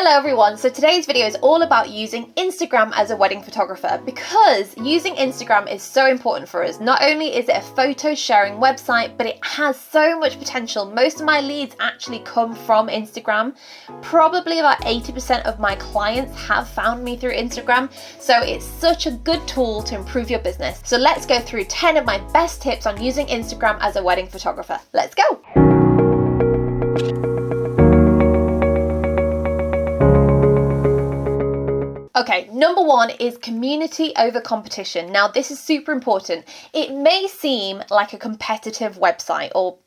Hello everyone, so today's video is all about using Instagram as a wedding photographer because using Instagram is so important for us. Not only is it a photo sharing website, but it has so much potential. Most of my leads actually come from Instagram. Probably about 80% of my clients have found me through Instagram, so it's such a good tool to improve your business. So let's go through 10 of my best tips on using Instagram as a wedding photographer. Let's go! Okay, number one is community over competition. Now, this is super important. It may seem like a competitive website or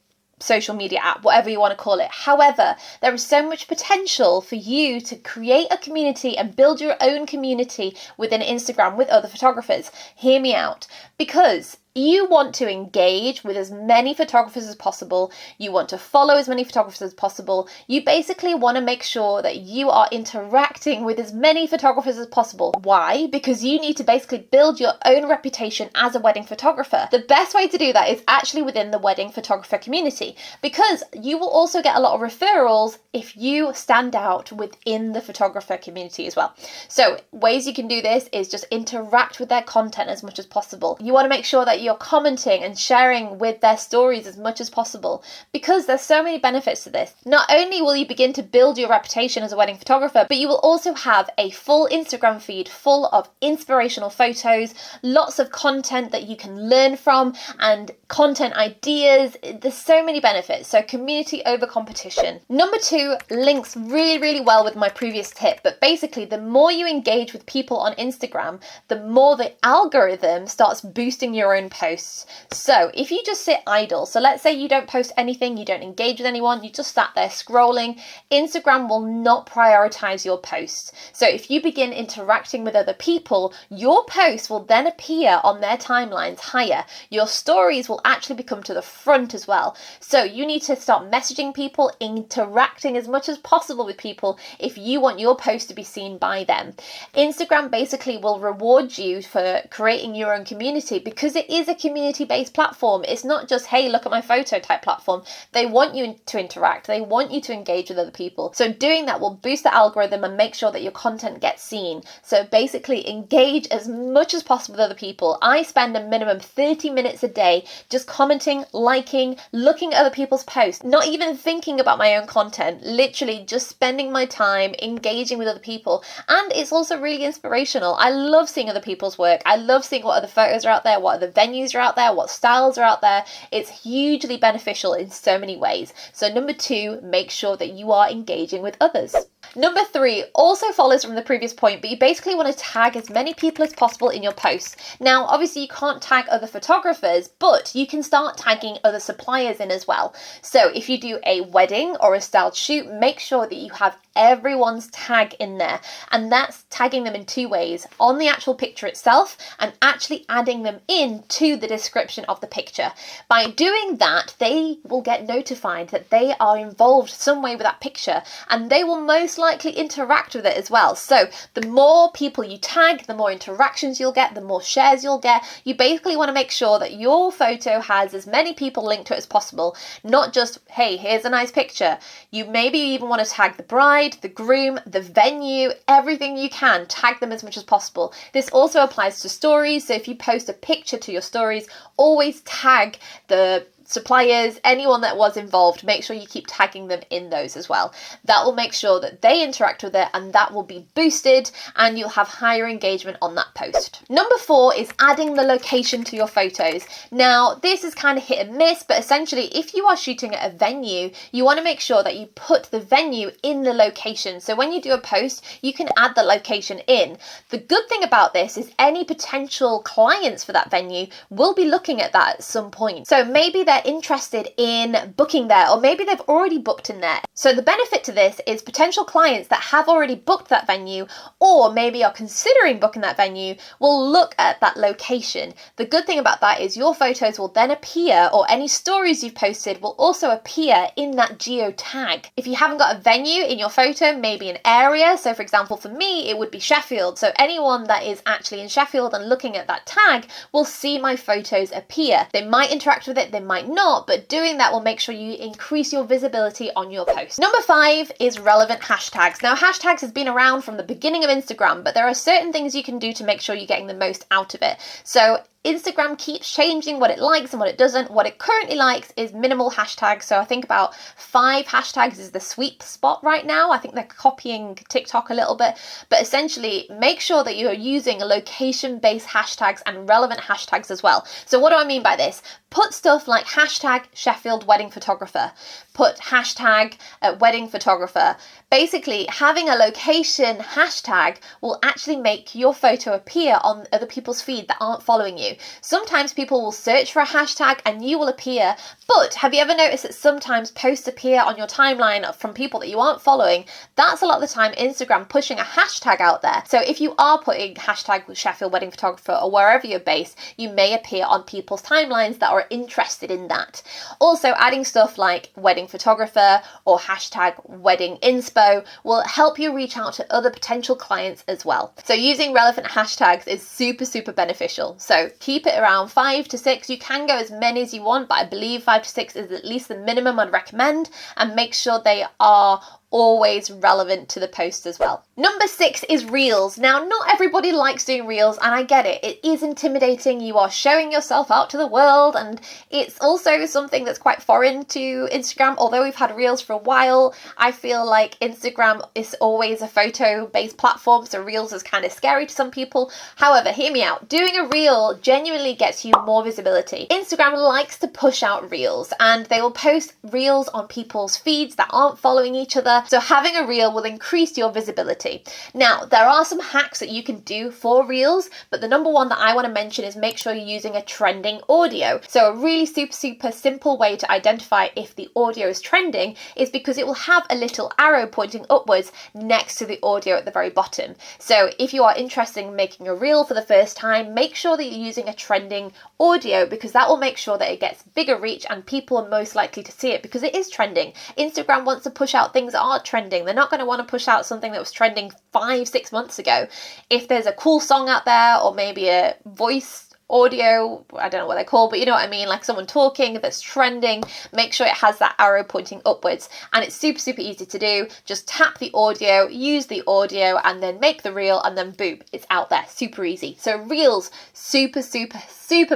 social media app, whatever you want to call it. However, there is so much potential for you to create a community and build your own community within Instagram with other photographers. Hear me out, because you want to engage with as many photographers as possible. You want to follow as many photographers as possible. You basically want to make sure that you are interacting with as many photographers as possible. Why? Because you need to basically build your own reputation as a wedding photographer. The best way to do that is actually within the wedding photographer community, because you will also get a lot of referrals if you stand out within the photographer community as well. So ways you can do this is just interact with their content as much as possible. You want to make sure that you're commenting and sharing with their stories as much as possible, because there's so many benefits to this. Not only will you begin to build your reputation as a wedding photographer, but you will also have a full Instagram feed full of inspirational photos, lots of content that you can learn from, and content ideas. There's so many benefits. So community over competition. Number two links really well with my previous tip, but basically the more you engage with people on Instagram, the more the algorithm starts boosting your own posts. So if you just sit idle, so let's say you don't post anything, you don't engage with anyone, you just sat there scrolling, Instagram will not prioritize your posts. So if you begin interacting with other people, your posts will then appear on their timelines higher. Your stories will actually become to the front as well. So you need to start messaging people, interacting as much as possible with people if you want your post to be seen by them. Instagram basically will reward you for creating your own community, because it is a community-based platform. It's not just, hey, look at my photo type platform. They want you to interact. They want you to engage with other people. So doing that will boost the algorithm and make sure that your content gets seen. So basically engage as much as possible with other people. I spend a minimum 30 minutes a day just commenting, liking, looking at other people's posts, not even thinking about my own content, literally just spending my time engaging with other people. And it's also really inspirational. I love seeing other people's work. I love seeing what other photos are out there, what other venues are out there, what styles are out there. It's hugely beneficial in so many ways. So number two, make sure that you are engaging with others. Number three also follows from the previous point, but you basically want to tag as many people as possible in your posts. Now, obviously you can't tag other photographers, but you can start tagging other suppliers in as well. So if you do a wedding or a styled shoot, make sure that you have everyone's tag in there, and that's tagging them in two ways: on the actual picture itself and actually adding them into the description of the picture. By doing that, they will get notified that they are involved some way with that picture, and they will most likely interact with it as well. So the more people you tag, the more interactions you'll get, the more shares you'll get. You basically want to make sure that your photo has as many people linked to it as possible, not just, hey, here's a nice picture. You maybe even want to tag the bride, the groom, the venue, everything you can. Tag them as much as possible. This also applies to stories. So if you post a picture to your stories, always tag the suppliers, anyone that was involved. Make sure you keep tagging them in those as well. That will make sure that they interact with it, and that will be boosted, and you'll have higher engagement on that post. Number four is adding the location to your photos. Now, this is kind of hit and miss, but essentially if you are shooting at a venue, you want to make sure that you put the venue in the location. So when you do a post, you can add the location in. The good thing about this is any potential clients for that venue will be looking at that at some point. So maybe they're interested in booking there, or maybe they've already booked in there. So the benefit to this is potential clients that have already booked that venue, or maybe are considering booking that venue, will look at that location. The good thing about that is your photos will then appear, or any stories you've posted will also appear in that geo tag. If you haven't got a venue in your photo, maybe an area. So for example, for me, it would be Sheffield. So anyone that is actually in Sheffield and looking at that tag will see my photos appear. They might interact with it, they might might not, but doing that will make sure you increase your visibility on your post. Number 5 is relevant hashtags. Now, hashtags has been around from the beginning of Instagram, but there are certain things you can do to make sure you're getting the most out of it. So Instagram keeps changing what it likes and what it doesn't. What it currently likes is minimal hashtags. So I think about 5 hashtags is the sweet spot right now. I think they're copying TikTok a little bit, but essentially make sure that you're using location-based hashtags and relevant hashtags as well. So what do I mean by this? Put stuff like hashtag Sheffield wedding photographer, put hashtag wedding photographer. Basically, having a location hashtag will actually make your photo appear on other people's feed that aren't following you. Sometimes people will search for a hashtag and you will appear, but have you ever noticed that sometimes posts appear on your timeline from people that you aren't following? That's a lot of the time Instagram pushing a hashtag out there. So if you are putting hashtag Sheffield wedding photographer or wherever you're based, you may appear on people's timelines that are interested in that. Also, adding stuff like wedding photographer or hashtag wedding inspo will help you reach out to other potential clients as well. So using relevant hashtags is super beneficial. So keep it around 5 to 6. You can go as many as you want, but I believe 5 to 6 is at least the minimum I'd recommend, and make sure they are always relevant to the post as well. Number 6 is Reels. Now, not everybody likes doing Reels, and I get it. It is intimidating. You are showing yourself out to the world, and it's also something that's quite foreign to Instagram. Although we've had Reels for a while, I feel like Instagram is always a photo-based platform, so Reels is kind of scary to some people. However, hear me out. Doing a Reel genuinely gets you more visibility. Instagram likes to push out Reels, and they will post Reels on people's feeds that aren't following each other. So having a Reel will increase your visibility. Now, there are some hacks that you can do for Reels, but the number one that I want to mention is make sure you're using a trending audio. So a really super simple way to identify if the audio is trending is because it will have a little arrow pointing upwards next to the audio at the very bottom. So if you are interested in making a Reel for the first time, make sure that you're using a trending audio, because that will make sure that it gets bigger reach and people are most likely to see it because it is trending. Instagram wants to push out things that are trending. They're not going to want to push out something that was trending 5-6 months ago. If there's a cool song out there, or maybe a voice audio, I don't know what they're called, but you know what I mean, like someone talking that's trending, make sure it has that arrow pointing upwards. And it's super easy to do. Just tap the audio, use the audio, and then make the Reel, and then boom, it's out there. Super easy. So Reels, super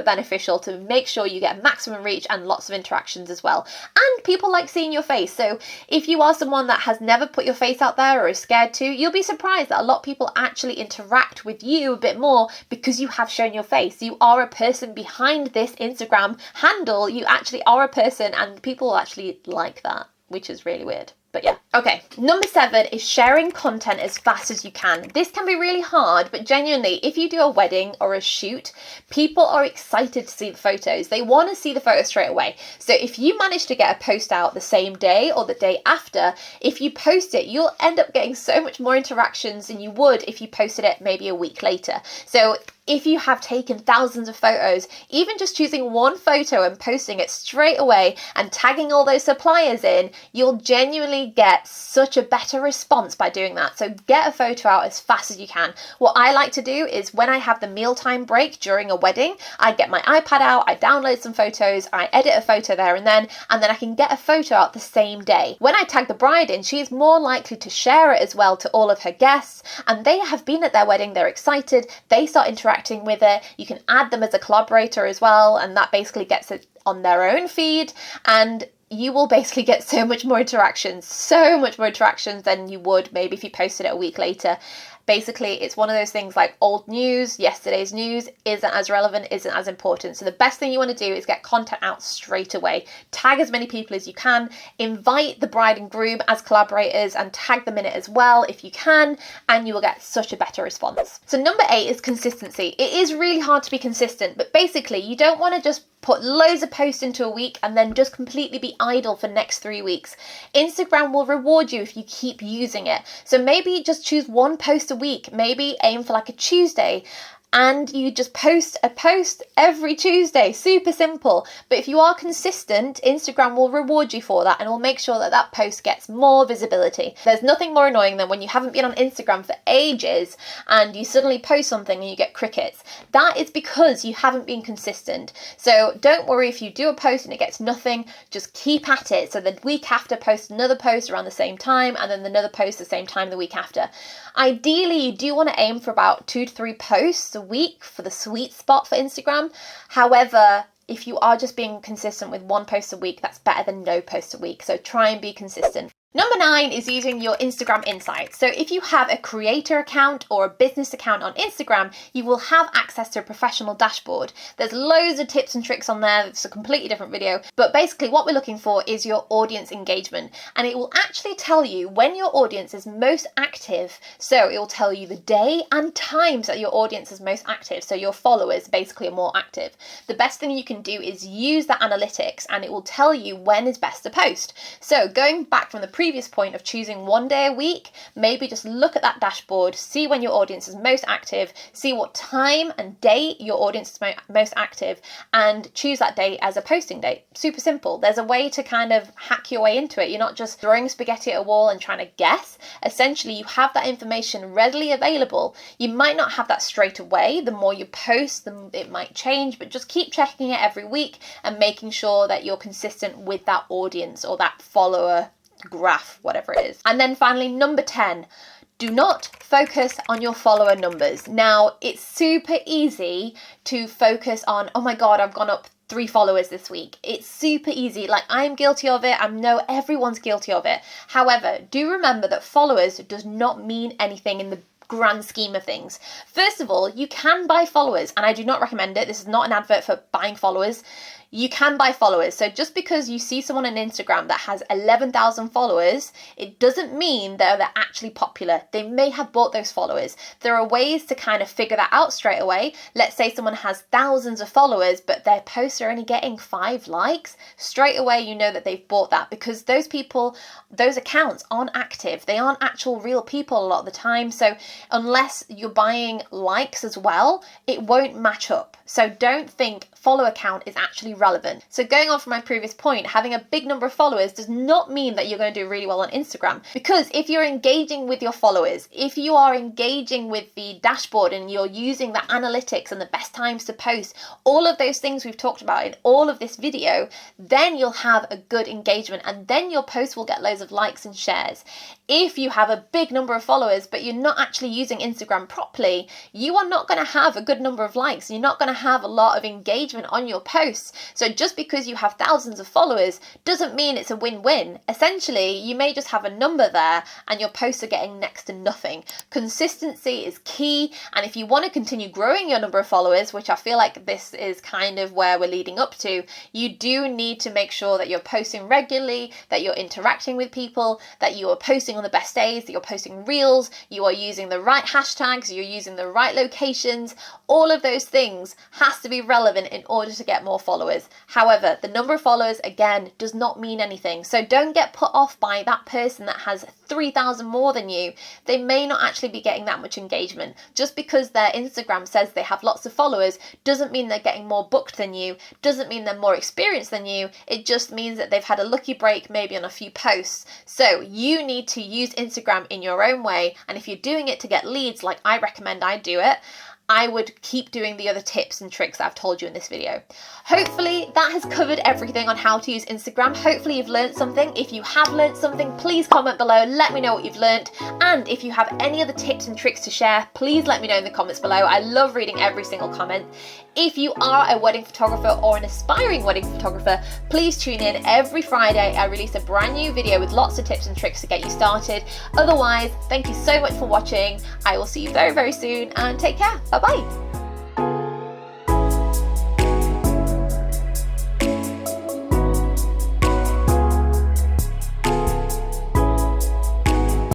beneficial to make sure you get maximum reach and lots of interactions as well. And people like seeing your face. So if you are someone that has never put your face out there or is scared to, you'll be surprised that a lot of people actually interact with you a bit more because you have shown your face. You are a person behind this Instagram handle. You actually are a person, and people actually like that, which is really weird. But yeah. Okay, number 7 is sharing content as fast as you can. This can be really hard, but genuinely, if you do a wedding or a shoot, people are excited to see the photos. They want to see the photos straight away. So if you manage to get a post out the same day or the day after, if you post it, you'll end up getting so much more interactions than you would if you posted it maybe a week later. So if you have taken thousands of photos, even just choosing one photo and posting it straight away and tagging all those suppliers in, you'll genuinely get such a better response by doing that. So get a photo out as fast as you can. What I like to do is when I have the mealtime break during a wedding, I get my iPad out, I download some photos, I edit a photo there and then I can get a photo out the same day. When I tag the bride in, she's more likely to share it as well to all of her guests, and they have been at their wedding, they're excited, they start interacting with it. You can add them as a collaborator as well, and that basically gets it on their own feed, and you will basically get so much more interactions than you would maybe if you posted it a week later. Basically, it's one of those things like old news, yesterday's news isn't as relevant, isn't as important. So the best thing you want to do is get content out straight away. Tag as many people as you can, invite the bride and groom as collaborators and tag them in it as well if you can, and you will get such a better response. So number 8 is consistency. It is really hard to be consistent, but basically you don't want to just put loads of posts into a week and then just completely be idle for next 3 weeks. Instagram will reward you if you keep using it. So maybe just choose one post a week. Maybe aim for like a Tuesday and you just post a post every Tuesday. Super simple. But if you are consistent, Instagram will reward you for that and will make sure that that post gets more visibility. There's nothing more annoying than when you haven't been on Instagram for ages and you suddenly post something and you get crickets. That is because you haven't been consistent. So don't worry if you do a post and it gets nothing, just keep at it. So the week after, post another post around the same time, and then another post the same time the week after. Ideally, you do want to aim for about 2 to 3 posts a week for the sweet spot for Instagram. However, if you are just being consistent with 1 post a week, that's better than no post a week. So try and be consistent. Number 9 is using your Instagram insights. So if you have a creator account or a business account on Instagram, you will have access to a professional dashboard. There's loads of tips and tricks on there. It's a completely different video. But basically what we're looking for is your audience engagement. And it will actually tell you when your audience is most active. So it will tell you the day and times that your audience is most active. So your followers basically are more active. The best thing you can do is use that analytics, and it will tell you when is best to post. So going back from the previous point of choosing 1 day a week, maybe just look at that dashboard, see when your audience is most active, see what time and date your audience is most active, and choose that date as a posting date. Super simple. There's a way to kind of hack your way into it. You're not just throwing spaghetti at a wall and trying to guess. Essentially, you have that information readily available. You might not have that straight away. The more you post, it might change, but just keep checking it every week and making sure that you're consistent with that audience or that follower graph, whatever it is. And then finally, number 10, do not focus on your follower numbers. Now, it's super easy to focus on, oh my God, I've gone up 3 followers this week. It's super easy. Like, I'm guilty of it. I know everyone's guilty of it. However, do remember that followers does not mean anything in the grand scheme of things. First of all, you can buy followers, and I do not recommend it. This is not an advert for buying followers. You can buy followers. So just because you see someone on Instagram that has 11,000 followers, it doesn't mean that they're actually popular. They may have bought those followers. There are ways to kind of figure that out straight away. Let's say someone has thousands of followers, but their posts are only getting 5 likes. Straight away, you know that they've bought that, because those people, those accounts aren't active. They aren't actual real people a lot of the time. So unless you're buying likes as well, it won't match up. So don't think follower count is actually relevant. So going on from my previous point, having a big number of followers does not mean that you're going to do really well on Instagram, because if you're engaging with your followers, if you are engaging with the dashboard and you're using the analytics and the best times to post, all of those things we've talked about in all of this video, then you'll have a good engagement, and then your post will get loads of likes and shares. If you have a big number of followers but you're not actually using Instagram properly, you are not going to have a good number of likes. You're not going to have a lot of engagement on your posts. So just because you have thousands of followers doesn't mean it's a win-win. Essentially, you may just have a number there and your posts are getting next to nothing. Consistency is key, and if you want to continue growing your number of followers, which I feel like this is kind of where we're leading up to, you do need to make sure that you're posting regularly, that you're interacting with people, that you are posting on the best days, that you're posting reels, you are using the right hashtags, you're using the right locations. All of those things has to be relevant in order to get more followers. However, the number of followers, again, does not mean anything. So don't get put off by that person that has 3,000 more than you. They may not actually be getting that much engagement. Just because their Instagram says they have lots of followers doesn't mean they're getting more booked than you, doesn't mean they're more experienced than you. It just means that they've had a lucky break maybe on a few posts. So you need to use Instagram in your own way, and if you're doing it to get leads, like I recommend I do it, I would keep doing the other tips and tricks that I've told you in this video. Hopefully that has covered everything on how to use Instagram. Hopefully you've learned something. If you have learned something, please comment below, let me know what you've learned. And if you have any other tips and tricks to share, please let me know in the comments below. I love reading every single comment. If you are a wedding photographer or an aspiring wedding photographer, please tune in every Friday. I release a brand new video with lots of tips and tricks to get you started. Otherwise, thank you so much for watching. I will see you very, very soon, and take care. Bye-bye.